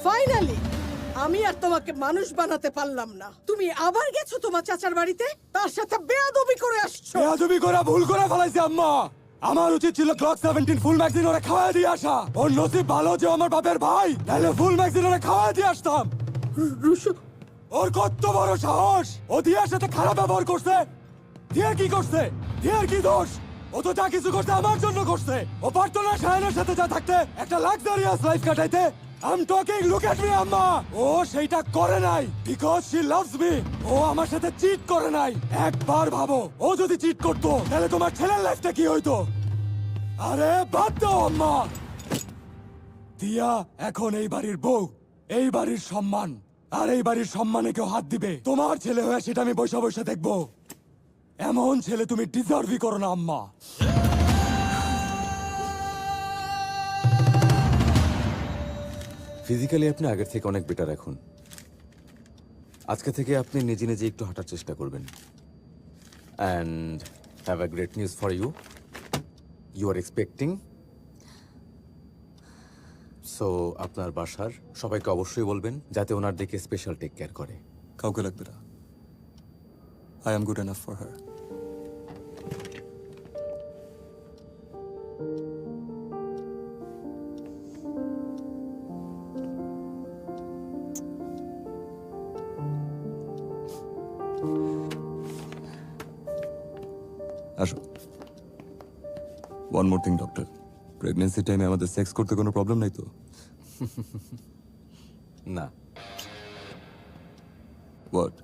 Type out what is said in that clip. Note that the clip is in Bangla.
ফাইনালি আমি আর তোমাকে মানুষ বানাতে পারলাম না। তুমি আবার গেছো তোমার চাচার বাড়িতে, তার সাথে বেয়াদবি করে আসছো। বেয়াদবি করা ভুল করে ফেলাইছি আম্মা। আমার উচিত ছিল ক্লক 17 ফুল ম্যাগাজিন ওরে খাওয়া দিয়ে আসা। ওর নসিব ভালো যে আমার বাপের ভাই, তাহলে ফুল ম্যাগাজিন ওরে খাওয়া দিয়ে আসতাম। রুশো, ওর কত বড় সাহস! ও দিয়ার সাথে খারাপ ব্যবহার করছে। দিয়ার কি করছে? দিয়ার কি দোষ? ও তো যা কিছু করছে আমার জন্য করছে। ও পারতো না শায়নের সাথে যা থাকতে, একটা লাক্সারিয়াস লাইফ কাটাইতে। I'm talking, look at me, আম্মা। ও সেইটা করে নাই because she loves me. ও আমার সাথে চিট করে নাই। একবার ভাবো, ও যদি চিট করতো তাহলে তোমার ছেলের লাইফটা কি হইতো? আরে বাদ দাও আম্মা। দিয়া এখন এই বাড়ির বউ, এই বাড়ির সম্মান, আর এই বাড়ির সম্মানে কেউ হাত দিবে তোমার ছেলে হয়ে সেটা আমি বসে বসে দেখবো। এমন ছেলে তুমি ডিজার্ভই করো না আম্মা। ফিজিক্যালি আপনি আগের থেকে অনেক বেটার এখন। আজকে থেকে আপনি নিজে নিজে একটু হাঁটার চেষ্টা করবেন। And have a great news for you, you are expecting. So আপনার বাসার সবাইকে অবশ্যই বলবেন যাতে ওনার দিকে স্পেশাল টেক কেয়ার করে। কাউকে লাগবে না। I am good enough for her. আসো। One more thing doctor, pregnancy টাইমে আমাদের সেক্স করতে কোনো প্রবলেম নাই তো? না। হোয়াট?